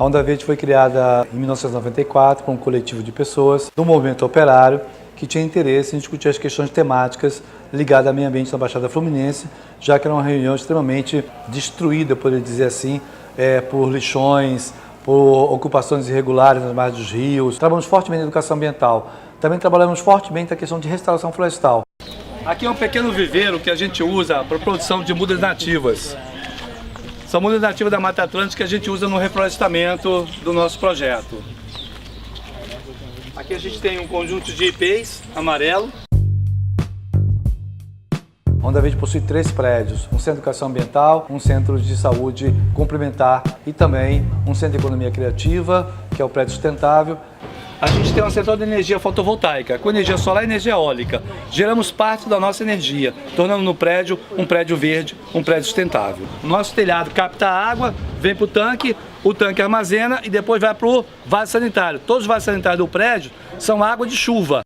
A Onda Verde foi criada em 1994 por um coletivo de pessoas do movimento operário que tinha interesse em discutir as questões temáticas ligadas ao meio ambiente na Baixada Fluminense, já que era uma região extremamente destruída, eu poderia dizer assim, por lixões, por ocupações irregulares nas margens dos rios. Trabalhamos fortemente na educação ambiental. Também trabalhamos fortemente na questão de restauração florestal. Aqui é um pequeno viveiro que a gente usa para a produção de mudas nativas. São mudas nativas da Mata Atlântica que a gente usa no reflorestamento do nosso projeto. Aqui a gente tem um conjunto de ipês amarelo. A Onda Verde possui 3 prédios, um centro de educação ambiental, um centro de saúde complementar e também um centro de economia criativa, que é o prédio sustentável. A gente tem uma central de energia fotovoltaica, com energia solar e energia eólica. Geramos parte da nossa energia, tornando no prédio um prédio verde, um prédio sustentável. O nosso telhado capta a água, vem para o tanque armazena e depois vai para o vaso sanitário. Todos os vasos sanitários do prédio são água de chuva.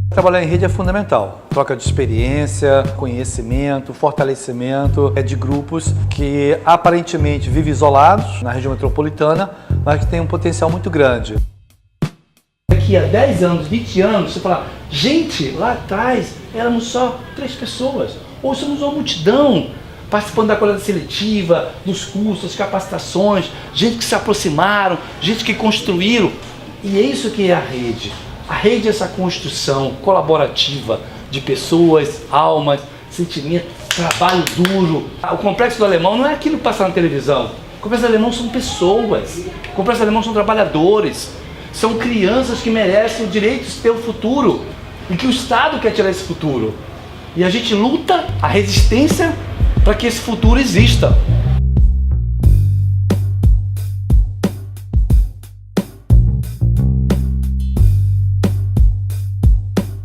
Trabalhar em rede é fundamental. Troca de experiência, conhecimento, fortalecimento de grupos que aparentemente vivem isolados na região metropolitana, mas que têm um potencial muito grande. Daqui a 10 anos, 20 anos, você fala, gente, lá atrás éramos só 3 pessoas. Hoje somos uma multidão, participando da coleta seletiva, dos cursos, das capacitações, gente que se aproximaram, gente que construíram. E é isso que é a rede. A rede é essa construção colaborativa de pessoas, almas, sentimento, trabalho duro. O Complexo do Alemão não é aquilo que passa na televisão. O Complexo do Alemão são pessoas. O Complexo do Alemão são trabalhadores. São crianças que merecem o direito de ter um futuro e que o Estado quer tirar esse futuro. E a gente luta a resistência para que esse futuro exista.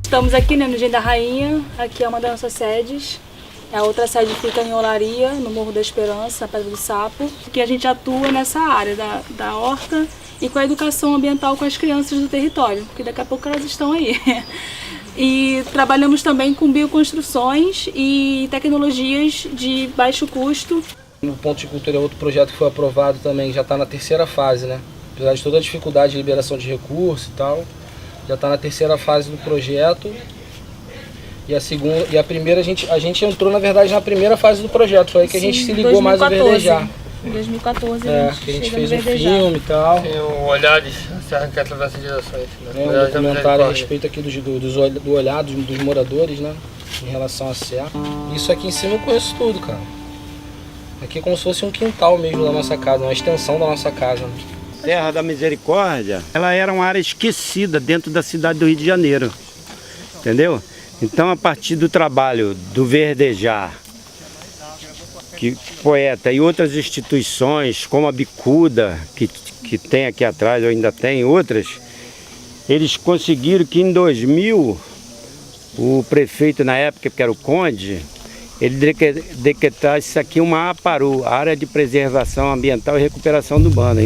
Estamos aqui, né, no Engenho da Rainha. Aqui é uma das nossas sedes. A outra sede fica em Olaria, no Morro da Esperança, na Pedra do Sapo. Que a gente atua nessa área da horta e com a educação ambiental com as crianças do território, porque daqui a pouco elas estão aí. E trabalhamos também com bioconstruções e tecnologias de baixo custo. O Ponto de Cultura é outro projeto que foi aprovado também, já está na 3ª fase, né? Apesar de toda a dificuldade de liberação de recursos e tal, já está na 3ª fase do projeto. E a segunda e a primeira, a gente entrou, na verdade, na primeira fase do projeto, foi aí que a gente se ligou 2014. Mais ao Verdejar. Em 2014 que a gente fez um filme e tal. Tem o Olhares, Serra que atravessa gerações. Um documentário a respeito aqui do olhar dos moradores, né? Em relação à serra. Isso aqui em cima eu conheço tudo, cara. Aqui é como se fosse um quintal mesmo da nossa casa, uma extensão da nossa casa. Serra da Misericórdia, ela era uma área esquecida dentro da cidade do Rio de Janeiro, entendeu? Então, a partir do trabalho do Verdejar, que Poeta e outras instituições, como a Bicuda, que tem aqui atrás, ou ainda tem outras, eles conseguiram que em 2000, o prefeito na época, que era o Conde, ele decretasse isso aqui uma APARU, Área de Preservação Ambiental e Recuperação Urbana.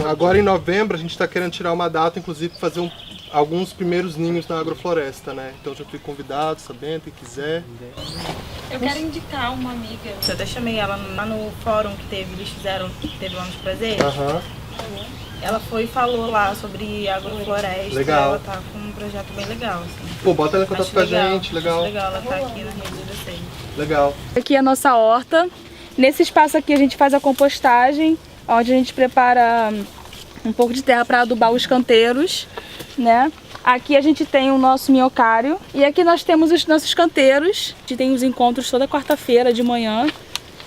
Agora em novembro a gente está querendo tirar uma data, inclusive para fazer alguns primeiros ninhos na agrofloresta, né? Então já fui convidado, sabendo, quem quiser. Eu quero indicar uma amiga. Eu até chamei ela lá no fórum que eles fizeram, teve lá nos prazeres. Ela foi e falou lá sobre agrofloresta. Legal. Ela tá com um projeto bem legal, assim. Pô, bota ela em contato com a gente, legal. Legal, ela tá aqui na rede de vocês. Legal. Aqui é a nossa horta. Nesse espaço aqui a gente faz a compostagem, onde a gente prepara um pouco de terra para adubar os canteiros, né? Aqui a gente tem o nosso minhocário e aqui nós temos os nossos canteiros. A gente tem os encontros toda quarta-feira de manhã.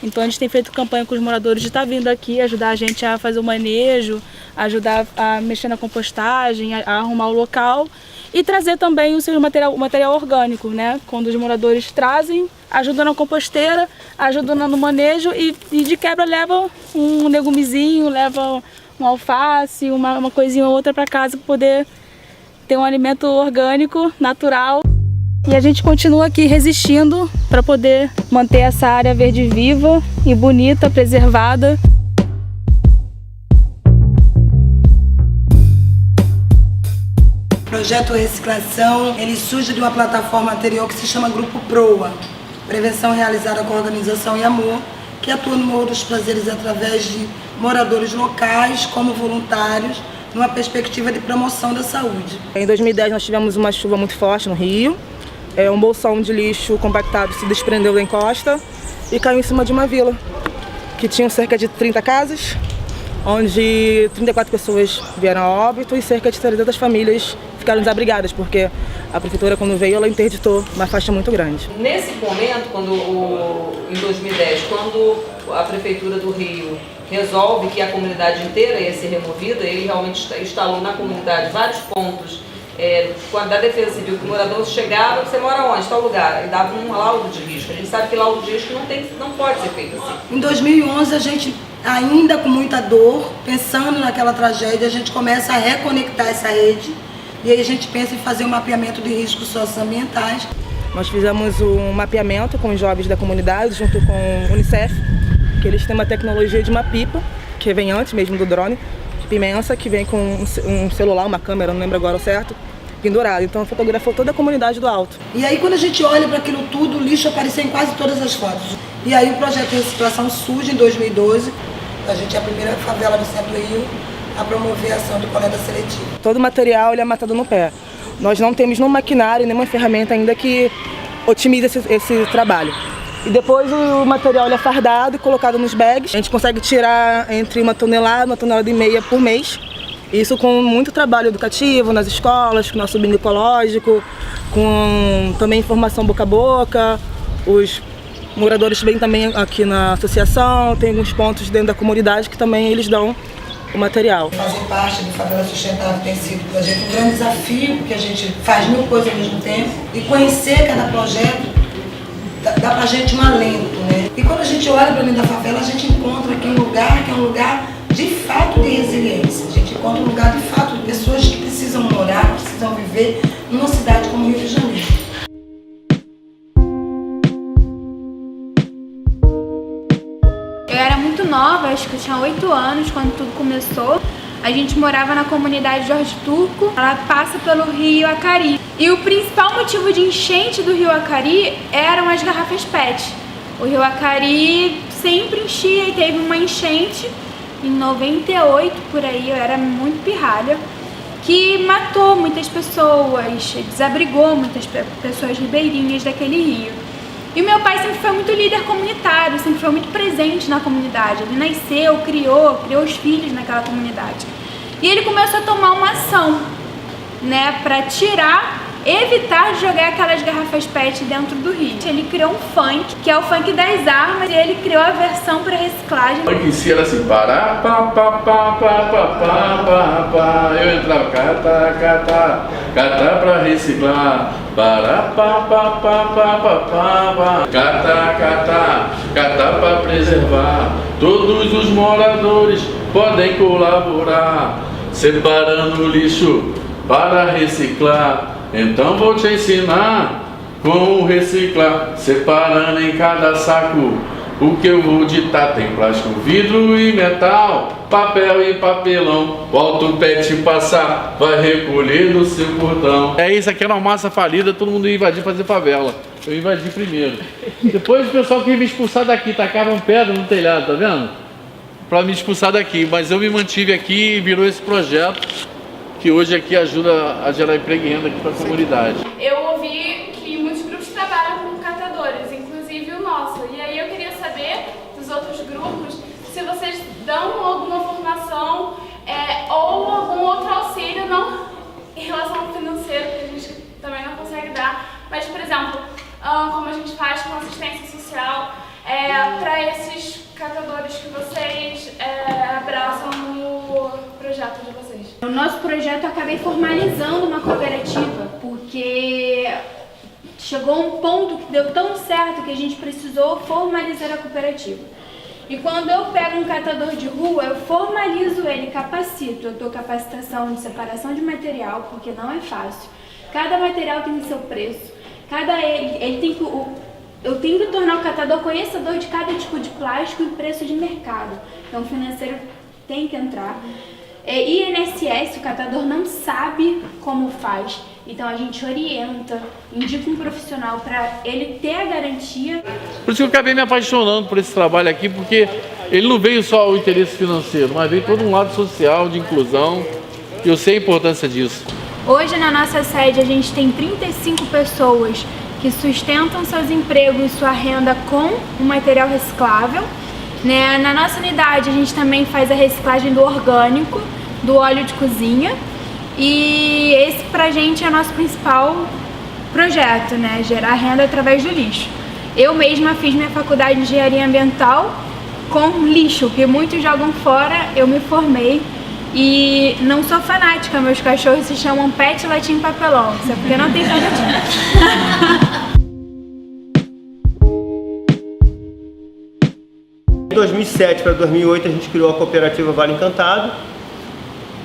Então a gente tem feito campanha com os moradores de estar vindo aqui, ajudar a gente a fazer o manejo, ajudar a mexer na compostagem, a arrumar o local e trazer também o seu material orgânico, né? Quando os moradores trazem, ajudam na composteira, ajudam no manejo e de quebra leva um legumezinho, leva um alface, uma coisinha ou outra para casa para poder ter um alimento orgânico, natural. E a gente continua aqui resistindo para poder manter essa área verde viva e bonita, preservada. O projeto Reciclação, ele surge de uma plataforma anterior que se chama Grupo Proa. Prevenção realizada com Organização e Amor, que atua no Morro dos Prazeres através de moradores locais como voluntários, numa perspectiva de promoção da saúde. Em 2010 nós tivemos uma chuva muito forte no Rio, um bolsão de lixo compactado se desprendeu da encosta e caiu em cima de uma vila, que tinha cerca de 30 casas, onde 34 pessoas vieram a óbito e cerca de 300 famílias ficaram desabrigadas, porque a prefeitura, quando veio, ela interditou uma faixa muito grande. Nesse momento, em 2010, quando a prefeitura do Rio resolve que a comunidade inteira ia ser removida, ele realmente instalou na comunidade vários pontos da Defesa Civil, que o morador chegava, você mora onde? Tal lugar, e dava um laudo de risco. A gente sabe que laudo de risco não pode ser feito assim. Em 2011, a gente, ainda com muita dor, pensando naquela tragédia, a gente começa a reconectar essa rede, e aí a gente pensa em fazer um mapeamento de riscos socioambientais. Nós fizemos um mapeamento com os jovens da comunidade, junto com o Unicef, que eles têm uma tecnologia de uma pipa, que vem antes mesmo do drone, imensa, que vem com um celular, uma câmera, não lembro agora o certo, pendurado. Então fotografou toda a comunidade do Alto. E aí quando a gente olha para aquilo tudo, o lixo apareceu em quase todas as fotos. E aí o projeto de reciclação surge em 2012. A gente é a primeira favela do centro do Rio a promover a ação de coleta seletiva. Todo o material ele é matado no pé. Nós não temos nenhum maquinário, nenhuma ferramenta ainda que otimize esse trabalho. E depois o material é fardado e colocado nos bags. A gente consegue tirar entre 1 tonelada e 1,5 toneladas por mês. Isso com muito trabalho educativo nas escolas, com nosso bingo ecológico, com também informação boca a boca. Os moradores vêm também aqui na associação, tem alguns pontos dentro da comunidade que também eles dão o material. Fazer parte do Favela Sustentável tem sido para a gente um grande desafio, porque a gente faz 1000 coisas ao mesmo tempo. E conhecer cada projeto dá pra gente um alento, né? E quando a gente olha para dentro da favela, a gente encontra aqui um lugar que é um lugar de fato de resiliência. A gente encontra um lugar de fato de pessoas que precisam morar, precisam viver numa cidade como o Rio de Janeiro. Eu era muito nova, acho que eu tinha 8 anos quando tudo começou. A gente morava na comunidade Jorge Turco, ela passa pelo rio Acari. E o principal motivo de enchente do rio Acari eram as garrafas PET. O rio Acari sempre enchia e teve uma enchente em 98, por aí, eu era muito pirralha, que matou muitas pessoas, desabrigou muitas pessoas ribeirinhas daquele rio. E o meu pai sempre foi muito líder comunitário, sempre foi muito presente na comunidade. Ele nasceu, criou os filhos naquela comunidade. E ele começou a tomar uma ação, né, para evitar de jogar aquelas garrafas PET dentro do rio. Ele criou um funk, que é o funk das armas, e ele criou a versão para reciclagem. O funk em si era assim, pará, pá, pá, pá, pá, pá, pá, pá, pá. Eu entrava, catá pra reciclar, pará, pá, pá, pá, pá, pá, pá, catá pra preservar. Todos os moradores podem colaborar, separando o lixo para reciclar. Então vou te ensinar como reciclar, separando em cada saco o que eu vou ditar. Tem plástico, vidro e metal, papel e papelão. Volta o PET passar, vai recolher no seu portão. Isso aqui era uma massa falida, todo mundo ia invadir fazer favela. Eu invadi primeiro. Depois o pessoal queria me expulsar daqui, tacavam pedra no telhado, tá vendo? Pra me expulsar daqui, mas eu me mantive aqui e virou esse projeto que hoje aqui ajuda a gerar emprego e renda aqui para a comunidade. Eu ouvi que muitos grupos trabalham com catadores, inclusive o nosso. E aí eu queria saber dos outros grupos se vocês dão alguma formação ou algum outro auxílio, não em relação ao financeiro, que a gente também não consegue dar, mas, por exemplo, como a gente faz com assistência social para esses catadores que vocês abraçam no projeto de vocês. No nosso projeto eu acabei formalizando uma cooperativa, porque chegou um ponto que deu tão certo que a gente precisou formalizar a cooperativa. E quando eu pego um catador de rua, eu formalizo ele, capacito. Eu dou capacitação de separação de material, porque não é fácil. Cada material tem o seu preço. Eu tenho que tornar o catador conhecedor de cada tipo de plástico e preço de mercado. Então o financeiro tem que entrar. INSS, o catador não sabe como faz. Então a gente orienta, indica um profissional para ele ter a garantia. Por isso que eu acabei me apaixonando por esse trabalho aqui, porque ele não veio só o interesse financeiro, mas veio todo um lado social, de inclusão, e eu sei a importância disso. Hoje na nossa sede a gente tem 35 pessoas que sustentam seus empregos e sua renda com o material reciclável. Né? Na nossa unidade a gente também faz a reciclagem do orgânico, do óleo de cozinha, e esse pra gente é o nosso principal projeto, né? Gerar renda através do lixo. Eu mesma fiz minha faculdade de engenharia ambiental com lixo, que muitos jogam fora, eu me formei. E não sou fanática, meus cachorros se chamam Pet Latim Papelão, isso é porque não tem fanática. Em 2007 para 2008 a gente criou a cooperativa Vale Encantado,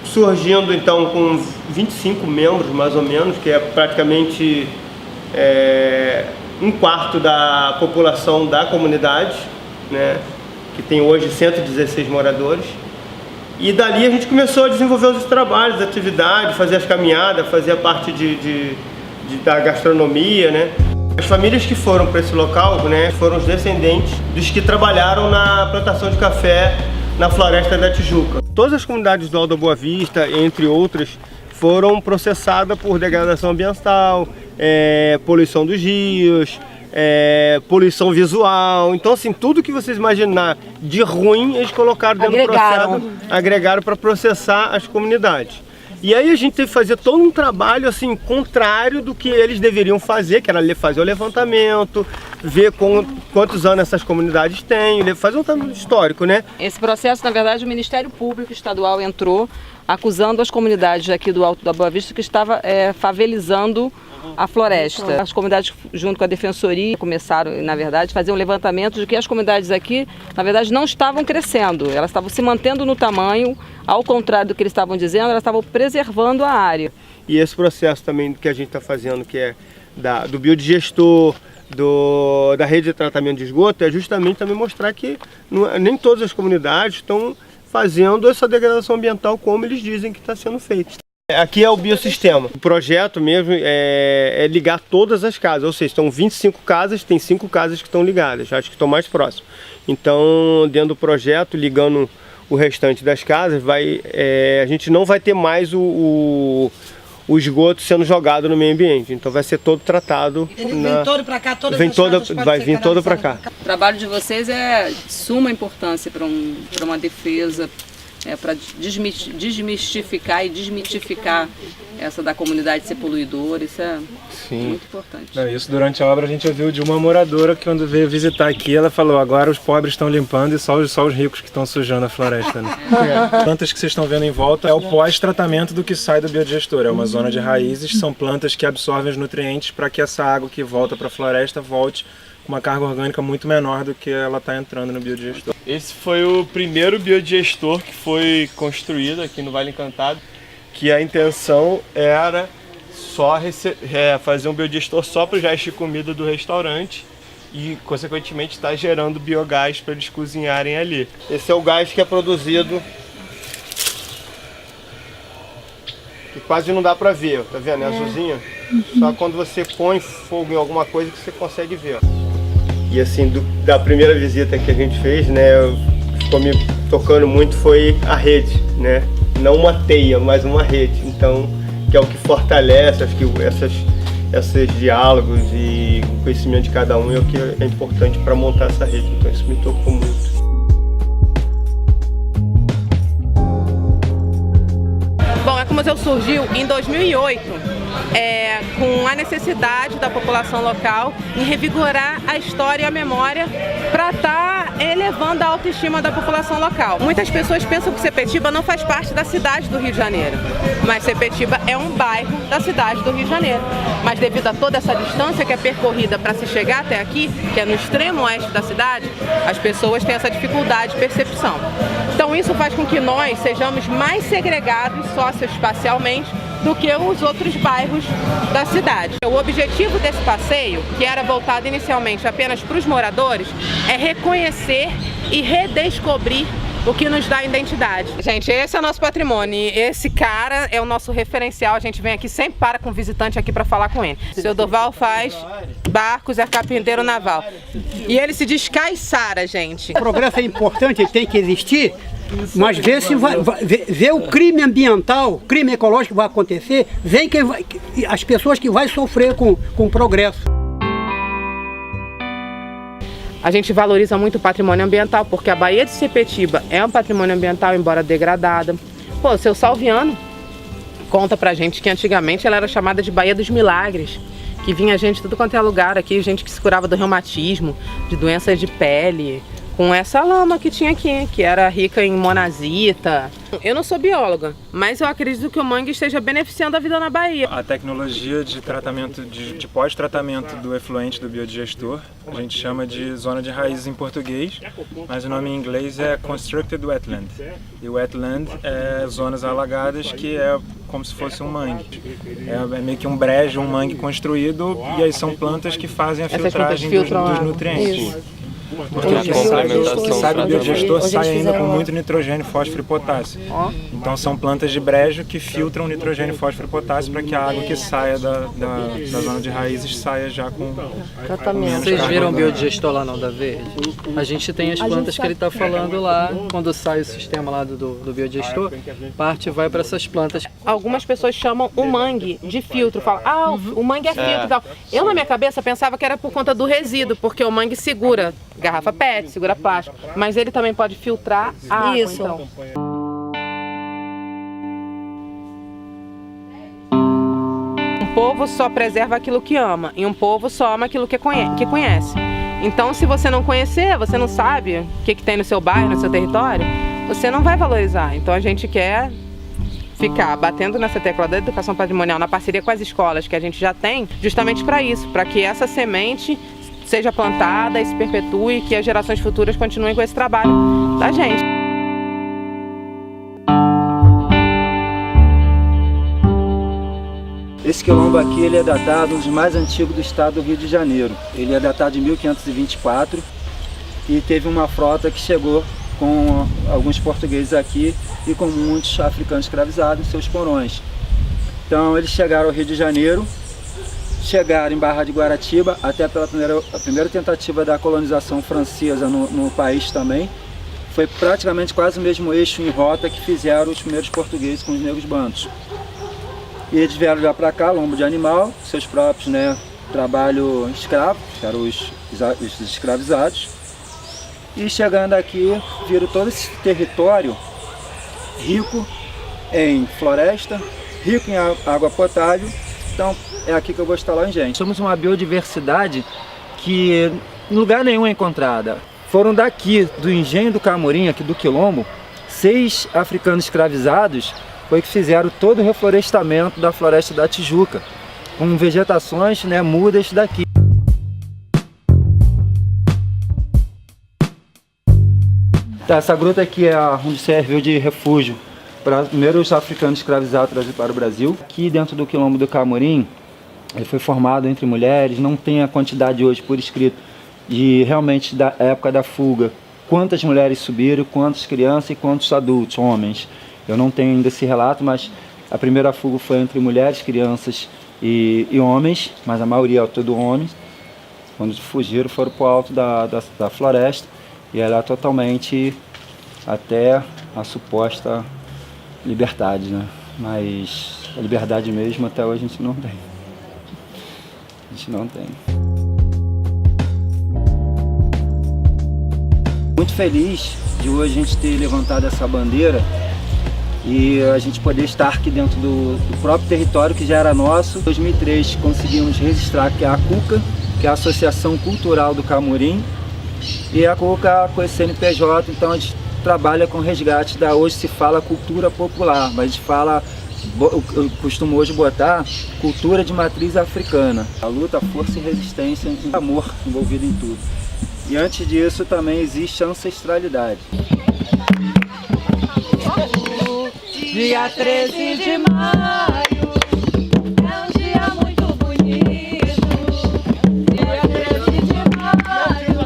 surgindo então com 25 membros mais ou menos, que é praticamente um quarto da população da comunidade, né, que tem hoje 116 moradores. E dali a gente começou a desenvolver os trabalhos, as atividades, fazer as caminhadas, fazer a parte da gastronomia, né. As famílias que foram para esse local, né, foram os descendentes dos que trabalharam na plantação de café na Floresta da Tijuca. Todas as comunidades do Alto da Boa Vista, entre outras, foram processadas por degradação ambiental, poluição dos rios, poluição visual. Então, assim, tudo que vocês imaginar de ruim, eles colocaram dentro do processo, agregaram para processar as comunidades. E aí a gente teve que fazer todo um trabalho assim, contrário do que eles deveriam fazer, que era fazer o levantamento, ver quantos anos essas comunidades têm, fazer um levantamento histórico, né? Esse processo, na verdade, o Ministério Público Estadual entrou acusando as comunidades aqui do Alto da Boa Vista que estava favelizando a floresta. As comunidades, junto com a Defensoria, começaram, na verdade, a fazer um levantamento de que as comunidades aqui, na verdade, não estavam crescendo. Elas estavam se mantendo no tamanho, ao contrário do que eles estavam dizendo, elas estavam preservando a área. E esse processo também que a gente está fazendo, que é do biodigestor, da rede de tratamento de esgoto, é justamente também mostrar que nem todas as comunidades estão fazendo essa degradação ambiental como eles dizem que está sendo feito. Aqui é o biossistema. O projeto mesmo é ligar todas as casas, ou seja, estão 25 casas, tem 5 casas que estão ligadas, acho que estão mais próximas. Então, dentro do projeto, ligando o restante das casas, a gente não vai ter mais o esgoto sendo jogado no meio ambiente, então vai ser todo tratado. Ele vem todo para cá, vai vir todo para cá. O trabalho de vocês é de suma importância para uma defesa, para desmistificar e desmitificar essa da comunidade ser poluidora, isso é muito importante. Isso durante a obra a gente ouviu de uma moradora que quando veio visitar aqui, ela falou, agora os pobres estão limpando e só os ricos que estão sujando a floresta. Né? Plantas que vocês estão vendo em volta é o pós-tratamento do que sai do biodigestor, é uma zona de raízes, são plantas que absorvem os nutrientes para que essa água que volta para a floresta volte com uma carga orgânica muito menor do que ela está entrando no biodigestor. Esse foi o primeiro biodigestor que foi construído aqui no Vale Encantado, que a intenção era só fazer um biodigestor só para os restos de comida do restaurante e, consequentemente, está gerando biogás para eles cozinharem ali. Esse é o gás que é produzido, que quase não dá para ver, tá vendo? É azulzinho. Só quando você põe fogo em alguma coisa que você consegue ver. E assim, da primeira visita que a gente fez, né, ficou me tocando muito foi a rede, né? Não uma teia, mas uma rede. Então, que é o que fortalece, acho que esses diálogos e o conhecimento de cada um é o que é importante para montar essa rede. Então, isso me tocou muito. Bom, a Ecomuseu surgiu em 2008, com a necessidade da população local em revigorar a história e a memória para estar elevando a autoestima da população local. Muitas pessoas pensam que Sepetiba não faz parte da cidade do Rio de Janeiro, mas Sepetiba é um bairro da cidade do Rio de Janeiro. Mas devido a toda essa distância que é percorrida para se chegar até aqui, que é no extremo oeste da cidade, as pessoas têm essa dificuldade de percepção. Então isso faz com que nós sejamos mais segregados socioespacialmente do que os outros bairros da cidade. O objetivo desse passeio, que era voltado inicialmente apenas para os moradores, é reconhecer e redescobrir o que nos dá identidade. Gente, esse é o nosso patrimônio e esse cara é o nosso referencial. A gente vem aqui, sempre para com o visitante aqui para falar com ele. O seu Durval faz barcos, é carpinteiro naval. E ele se diz caiçara, gente. O progresso é importante, ele tem que existir, mas ver se ver o crime ambiental, crime ecológico que vai acontecer, as pessoas que vão sofrer com o progresso. A gente valoriza muito o patrimônio ambiental, porque a Baía de Sepetiba é um patrimônio ambiental, embora degradada. Pô, o seu Salviano conta pra gente que antigamente ela era chamada de Baía dos Milagres, que vinha gente de tudo quanto é lugar aqui, gente que se curava do reumatismo, de doenças de pele, com essa lama que tinha aqui, que era rica em monazita. Eu não sou bióloga, mas eu acredito que o mangue esteja beneficiando a vida na Bahia. A tecnologia de tratamento, de pós-tratamento do efluente do biodigestor, a gente chama de zona de raízes em português, mas o nome em inglês é Constructed Wetland. E wetland é zonas alagadas, que é como se fosse um mangue. É meio que um brejo, um mangue construído, e aí são plantas que fazem a filtragem dos nutrientes. Isso. Porque que sai do biodigestor sai ainda com muito nitrogênio, fósforo e potássio. Então são plantas de brejo que filtram nitrogênio, fósforo e potássio para que a água que saia da zona de raízes saia já com menos. Vocês viram o biodigestor lá não, da Verde? A gente tem as plantas que ele está falando lá, quando sai o sistema lá do biodigestor, parte vai para essas plantas. Algumas pessoas chamam o mangue de filtro, falam, o mangue é filtro e tal. Eu na minha cabeça pensava que era por conta do resíduo, porque o mangue segura garrafa PET, segura plástico, mas ele também pode filtrar a água, então. Um povo só preserva aquilo que ama, e um povo só ama aquilo que conhece. Então, se você não conhecer, você não sabe o que tem no seu bairro, no seu território, você não vai valorizar. Então, a gente quer ficar batendo nessa tecla da educação patrimonial na parceria com as escolas que a gente já tem, justamente para isso, para que essa semente seja plantada e se perpetue, que as gerações futuras continuem com esse trabalho da gente. Esse quilombo aqui ele é datado, um dos mais antigos do estado do Rio de Janeiro. Ele é datado de 1524 e teve uma frota que chegou com alguns portugueses aqui e com muitos africanos escravizados em seus porões. Então eles chegaram ao Rio de Janeiro, chegaram em Barra de Guaratiba, até pela primeira tentativa da colonização francesa no país também. Foi praticamente quase o mesmo eixo em rota que fizeram os primeiros portugueses com os negros bantos. E eles vieram já para cá, lombo de animal, seus próprios, trabalho escravo, que eram os escravizados. E chegando aqui, viram todo esse território rico em floresta, rico em água potável. Então é aqui que eu vou instalar o engenho. Somos uma biodiversidade que em lugar nenhum é encontrada. Foram daqui, do engenho do Camorim, aqui do Quilombo, 6 africanos escravizados foi que fizeram todo o reflorestamento da floresta da Tijuca, com vegetações mudas daqui. Essa gruta aqui é onde serviu de refúgio para primeiros africanos escravizados trazidos para o Brasil. Aqui dentro do Quilombo do Camorim, ele foi formado entre mulheres, não tem a quantidade hoje por escrito de realmente da época da fuga. Quantas mulheres subiram, quantas crianças e quantos adultos, homens. Eu não tenho ainda esse relato, mas a primeira fuga foi entre mulheres, crianças e homens, mas a maioria é tudo homens. Quando fugiram foram para o alto da floresta e ela totalmente até a suposta liberdade, Mas a liberdade mesmo até hoje a gente não tem. A gente não tem. Muito feliz de hoje a gente ter levantado essa bandeira e a gente poder estar aqui dentro do próprio território que já era nosso. Em 2003 conseguimos registrar que é a CUCA, que é a Associação Cultural do Camorim, e a CUCA com esse CNPJ, então a gente trabalha com resgate da, hoje se fala cultura popular, mas a gente fala, eu costumo hoje botar cultura de matriz africana. A luta, a força e resistência, e amor envolvido em tudo. E antes disso também existe a ancestralidade. Dia 13 de maio é um dia muito bonito. Dia 13 de maio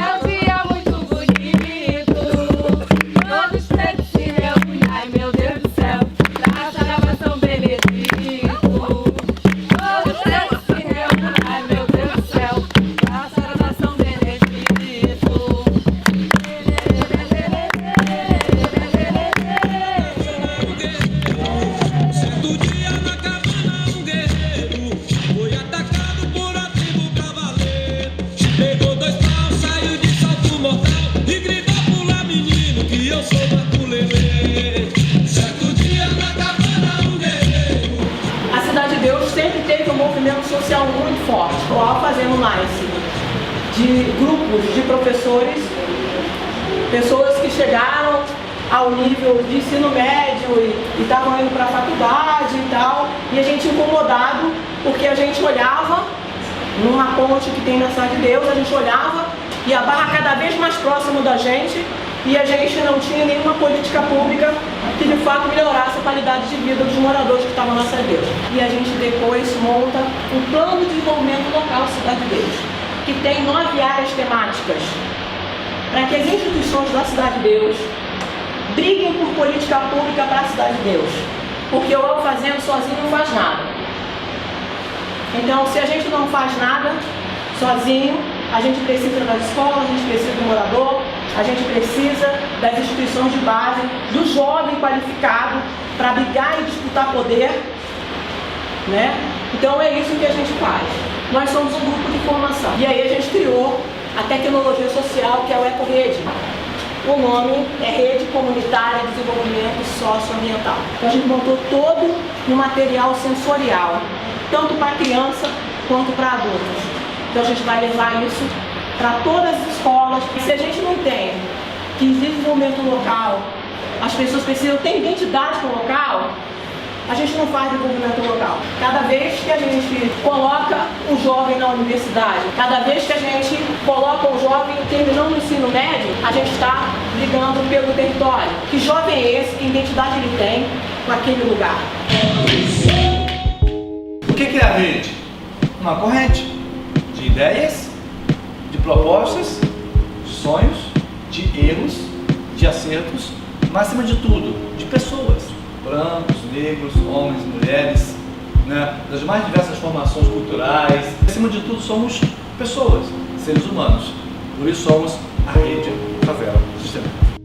é um dia muito bonito. de grupos de professores, pessoas que chegaram ao nível de ensino médio e estavam indo para a faculdade e tal, e a gente incomodado porque a gente olhava numa ponte que tem na Cidade de Deus, a gente olhava e a barra cada vez mais próximo da gente, e a gente não tinha nenhuma política pública que de fato melhorasse a qualidade de vida dos moradores que estavam na Cidade de Deus. E a gente depois monta um plano de desenvolvimento local Cidade de Deus, que tem 9 áreas temáticas, para que as instituições da Cidade de Deus briguem por política pública para a Cidade de Deus, porque o Eu Fazendo sozinho não faz nada. Então, se a gente não faz nada sozinho, a gente precisa das escolas, a gente precisa do morador, a gente precisa das instituições de base, do jovem qualificado para brigar e disputar poder, né? Então é isso que a gente faz. Nós somos um grupo de formação. E aí a gente criou a tecnologia social, que é o EcoRede. O nome é Rede Comunitária de Desenvolvimento Socioambiental. Então a gente montou todo um material sensorial, tanto para criança quanto para adultos. Então a gente vai levar isso para todas as escolas. Se a gente não tem que desenvolvimento local, as pessoas precisam ter identidade com o local, a gente não faz desenvolvimento local. Cada vez que a gente coloca um jovem na universidade, cada vez que a gente coloca um jovem terminando o ensino médio, a gente está brigando pelo território. Que jovem é esse? Que identidade ele tem com aquele lugar? O que é a rede? Uma corrente de ideias, de propostas, de sonhos, de erros, de acertos, mas acima de tudo, de pessoas. Brancos, negros, homens, mulheres, né? Das mais diversas formações culturais. Acima de tudo, somos pessoas, seres humanos. Por isso somos a Rede Favela Sistêmica.